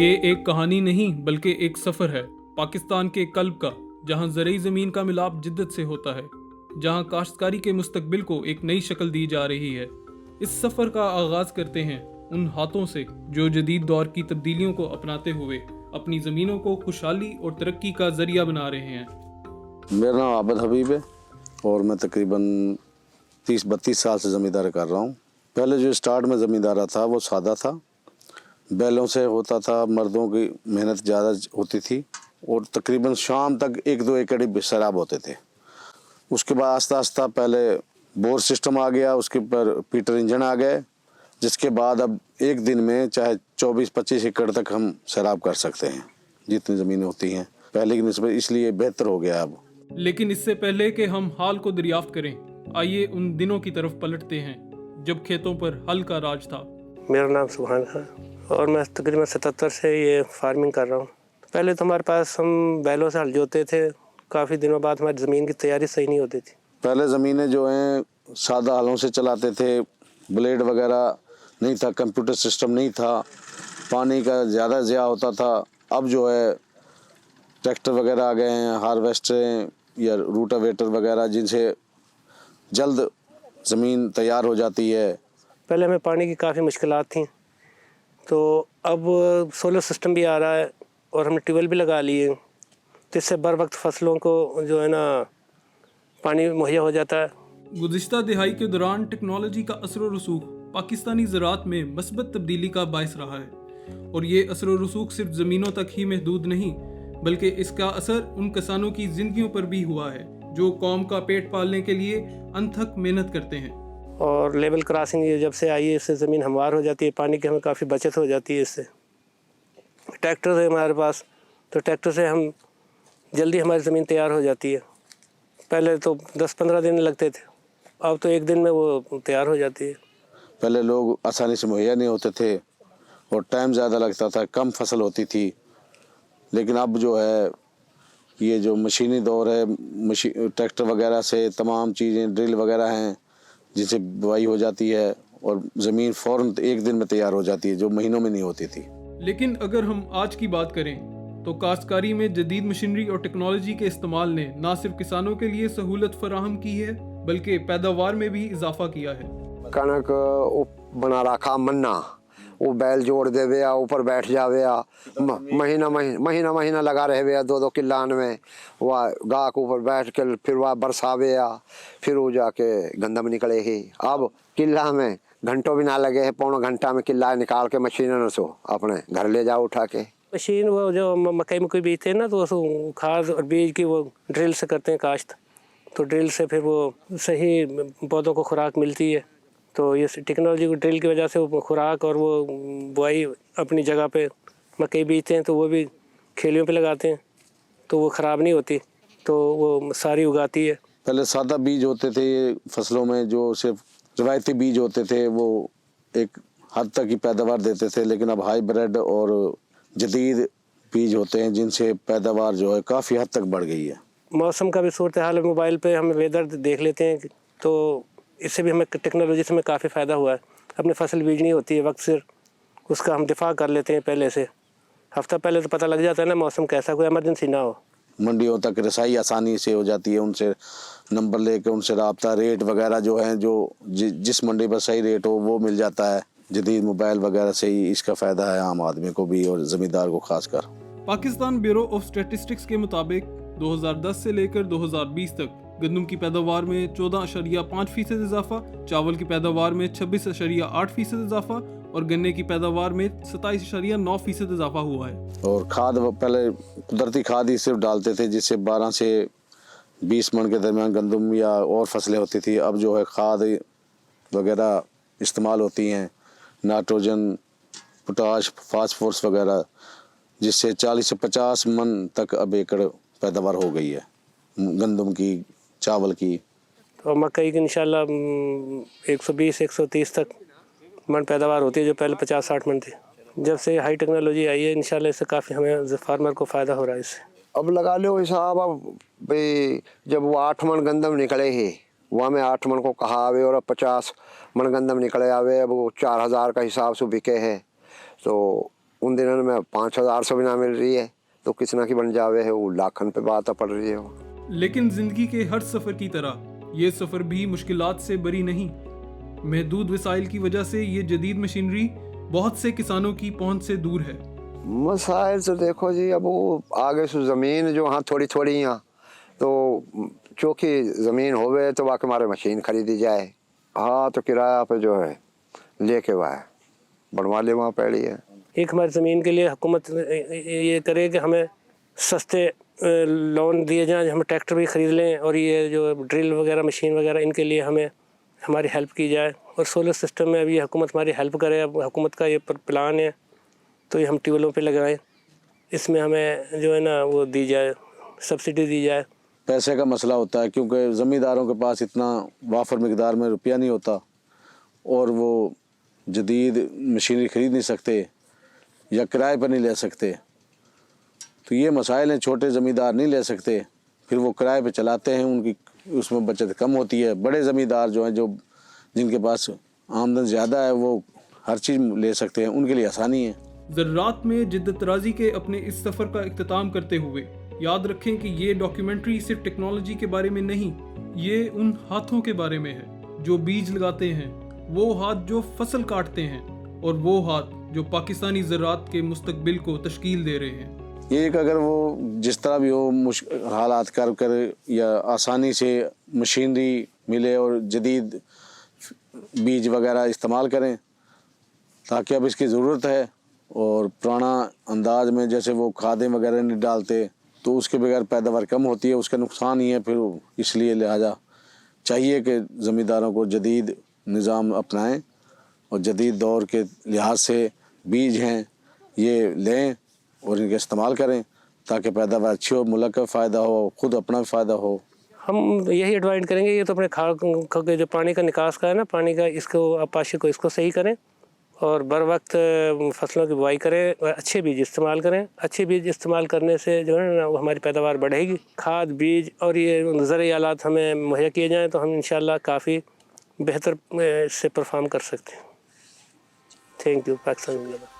ये एक कहानी नहीं बल्कि एक सफ़र है पाकिस्तान के कल्ब का, जहां ज़रई ज़मीन का मिलाप जिद्दत से होता है, जहां काश्तकारी के मुस्तकबिल को एक नई शक्ल दी जा रही है। इस सफ़र का आगाज़ करते हैं उन हाथों से जो जदीद दौर की तब्दीलियों को अपनाते हुए अपनी ज़मीनों को खुशहाली और तरक्की का ज़रिया बना रहे हैं। मेरा नाम आबिद हबीब है और मैं तकरीबन 30-32 साल से ज़मींदारी कर रहा हूँ। पहले जो स्टार्ट में ज़मींदारा था वो सादा था, बैलों से होता था, मर्दों की मेहनत ज़्यादा होती थी और तकरीबन शाम तक 1-2 एकड़ ही सैराब होते थे। उसके बाद आस्ता आस्ता पहले बोर सिस्टम आ गया, उसके ऊपर पीटर इंजन आ गए, जिसके बाद अब एक दिन में चाहे 24-25 एकड़ तक हम सैराब कर सकते हैं जितनी ज़मीनें होती हैं पहले की निस्बत, इसलिए बेहतर हो गया अब। लेकिन इससे पहले कि हम हाल को दरियाफ्त करें, आइए उन दिनों की तरफ पलटते हैं जब खेतों पर हल का राज था। मेरा नाम सुभान है और मैं तकरीबन 77 से ये फार्मिंग कर रहा हूँ। पहले तो हमारे पास हम बैलों से हल जोते थे, काफ़ी दिनों बाद हमारी ज़मीन की तैयारी सही नहीं होती थी। पहले ज़मीनें जो हैं सादा हलों से चलाते थे, ब्लेड वगैरह नहीं था, कंप्यूटर सिस्टम नहीं था, पानी का ज़्यादा ज़िया होता था। अब जो है ट्रैक्टर वगैरह आ गए हैं, हार्वेस्टर या रूटावेटर वगैरह, जिनसे जल्द ज़मीन तैयार हो जाती है। पहले हमें पानी की काफ़ी मुश्किलात थी, तो अब सोलर सिस्टम भी आ रहा है और हमने ट्यूबवेल भी लगा लिए, तो इससे बर वक्त फसलों को जो है ना पानी मुहैया हो जाता है। गुज़िश्ता दिहाई के दौरान टेक्नोलॉजी का असर व रसूख पाकिस्तानी ज़राअत में मस्बत तब्दीली का बायस रहा है, और ये असर व रसूख सिर्फ ज़मीनों तक ही महदूद नहीं बल्कि इसका असर उन किसानों की ज़िंदगियों पर भी हुआ है जो कौम का पेट पालने के लिए अनथक मेहनत करते हैं। और लेवल क्रॉसिंग ये जब से आई है, इससे ज़मीन हमवार हो जाती है, पानी की हमें काफ़ी बचत हो जाती है। इससे ट्रैक्टर है हमारे पास, तो ट्रैक्टर से हम जल्दी हमारी ज़मीन तैयार हो जाती है। पहले तो 10-15 दिन लगते थे, अब तो एक दिन में वो तैयार हो जाती है। पहले लोग आसानी से मुहैया नहीं होते थे और टाइम ज़्यादा लगता था, कम फसल होती थी। लेकिन अब जो है ये जो मशीनी दौर है, ट्रैक्टर वगैरह से तमाम चीज़ें, ड्रिल वगैरह हैं, जिनसे बुआई हो जाती है और ज़मीन फ़ौरन एक दिन में तैयार हो जाती है, जो महीनों में नहीं होती थी। लेकिन अगर हम आज की बात करें तो काश्तकारी में जदीद मशीनरी और टेक्नोलॉजी के इस्तेमाल ने न सिर्फ किसानों के लिए सहूलत फराहम की है बल्कि पैदावार में भी इजाफा किया है। कनक बना रखा मन्ना, वो बैल जोड़ देवे या ऊपर बैठ जावे या महीना लगा रहे या 2-2 किल्लान में वह गाह के ऊपर बैठ कर फिर वह बरसावे या फिर वो जाके गंदम निकले ही। अब किल्ला में घंटों भी ना लगे है, पौना घंटा में किल्ला निकाल के मशीनों से अपने घर ले जाओ उठा के। मशीन वो जो मकई बीजते हैं ना, तो उसको खाद और बीज की वो ड्रिल से करते हैं काश्त, तो ड्रिल से फिर वो सही पौधों को खुराक मिलती है। तो ये टेक्नोलॉजी को ड्रिल की वजह से वो खुराक और वो बुआई अपनी जगह पे मकई बीजते हैं, तो वो भी खेलियों पे लगाते हैं तो वो ख़राब नहीं होती, तो वो सारी उगाती है। पहले सादा बीज होते थे फसलों में, जो सिर्फ रवायती बीज होते थे, वो एक हद तक ही पैदावार देते थे। लेकिन अब हाईब्रिड और जदीद बीज होते हैं जिनसे पैदावार जो है काफ़ी हद तक बढ़ गई है। मौसम का भी सूरत हाल मोबाइल पे हम वेदर देख लेते हैं, तो इससे भी हमें टेक्नोलॉजी से हमें काफ़ी फ़ायदा हुआ है। अपनी फसल बीजनी होती है वक्त से, उसका हम दिफा कर लेते हैं पहले से, हफ्ता पहले तो पता लग जाता है ना मौसम कैसा, कोई इमरजेंसी ना हो। मंडियों तक रसाई आसानी से हो जाती है, उनसे नंबर लेके उनसे रब्ता, रेट वगैरह जो है जो जिस मंडी पर सही रेट हो वो मिल जाता है। जदीद मोबाइल वगैरह से ही इसका फ़ायदा है आम आदमी को भी और ज़मींदार को खासकर। पाकिस्तान ब्यूरो ऑफ स्टैटिस्टिक्स के मुताबिक 2010 से लेकर 2020 तक गंदम की पैदावार में 14.5% इजाफा, चावल की पैदावार में 26.8% इजाफा और गन्ने की पैदावार में 27.9% इजाफा हुआ है। और खाद पहले कुदरती खाद ही सिर्फ डालते थे, जिससे 12 से 20 मन के दरमियान गंदम या और फसलें होती थी। अब जो है खाद वगैरह इस्तेमाल होती हैं, नाइट्रोजन, पोटाश, फास्फोरस वगैरह, जिससे 40 से 50 मन तक अब एकड़ पैदावार हो गई है गंदम की, चावल की। और मकई की इंशाल्लाह 120-130 तक मन पैदावार होती है, जो पहले 50-60 मन थी। जब से हाई टेक्नोलॉजी आई है इंशाल्लाह इससे काफ़ी हमें फार्मर को फ़ायदा हो रहा है इससे। अब लगा लो हिसाब, अब भाई जब वो 8 मन गंदम निकले ही वहाँ में 8 मन को कहा आवे और अब 50 मन गंदम निकले आवे, अब वो 4000 का हिसाब से बिके है, तो उन दिनों में 5,000 भी ना मिल रही है तो किसना की बन जावे है, वो लाखन पे बात पड़ रही है वो। लेकिन जिंदगी के हर सफर की तरह ये सफर भी मुश्किलात से बरी नहीं। महदूद वसाइल की वजह से ये जदीद मशीनरी बहुत से किसानों की पहुंच से दूर है। मसाइल तो देखो जी, अब वो आगे से ज़मीन जो हाँ थोड़ी थोड़ी यहाँ तो चौकी ज़मीन होवे तो वाकई हमारे मशीन खरीदी जाए। हाँ तो किराया पे जो है लेके वह बनवा ले वहाँ पैड़ी है। एक हमारी ज़मीन के लिए हुकूमत ये करे कि हमें सस्ते लोन दिए जाएं, हम ट्रैक्टर भी ख़रीद लें और ये जो ड्रिल वगैरह मशीन वगैरह इनके लिए हमें हमारी हेल्प की जाए। और सोलर सिस्टम में अभी हुकूमत हमारी हेल्प करे। अब हुकूमत का ये प्लान है तो ये हम ट्यूबवेलों पे लगाएं, इसमें हमें जो है ना वो दी जाए, सब्सिडी दी जाए। पैसे का मसला होता है क्योंकि ज़मींदारों के पास इतना वाफर मकदार में रुपया नहीं होता और वो जदीद मशीनरी ख़रीद नहीं सकते या किराए पर नहीं ले सकते। तो ये मसाइल हैं, छोटे ज़मींदार नहीं ले सकते, फिर वो किराए पे चलाते हैं, उनकी उसमें बचत कम होती है। बड़े ज़मींदार जो हैं, जो जिनके पास आमदन ज़्यादा है, वो हर चीज़ ले सकते हैं, उनके लिए आसानी है। ज़राअत में जिद्दत तराज़ी के अपने इस सफ़र का इख्तिताम करते हुए याद रखें कि ये डॉक्यूमेंट्री सिर्फ टेक्नोलॉजी के बारे में नहीं, ये उन हाथों के बारे में है जो बीज लगाते हैं, वो हाथ जो फसल काटते हैं और वो हाथ जो पाकिस्तानी ज़राअत के मुस्तकबिल को तश्कील दे रहे हैं। ये एक अगर वो जिस तरह भी हो हालात कर या आसानी से मशीनरी मिले और जदीद बीज वगैरह इस्तेमाल करें, ताकि अब इसकी ज़रूरत है। और पुराना अंदाज में जैसे वो खादें वगैरह नहीं डालते तो उसके बगैर पैदावार कम होती है, उसका नुकसान ही है। फिर इसलिए लिहाजा चाहिए कि ज़मींदारों को जदीद निज़ाम अपनाएं और जदीद दौर के लिहाज से बीज हैं ये लें और इनका इस्तेमाल करें ताकि पैदावार अच्छी हो, मुल्क का फ़ायदा हो, ख़ुद अपना भी फ़ायदा हो। हम यही एडवाइस करेंगे, ये तो अपने खाल के जो पानी का निकास का है ना, पानी का, इसको अपाशी को इसको सही करें और बर वक्त फसलों की बुआई करें और अच्छे बीज इस्तेमाल करें। अच्छे बीज इस्तेमाल करने से जो है ना वो हमारी पैदावार बढ़ेगी। खाद बीज और ये ज़रूरी आलात हमें मुहैया किए जाएँ तो हम इंशाल्लाह काफ़ी बेहतर से परफॉर्म कर सकते हैं। Thank you. पाकिस्तान।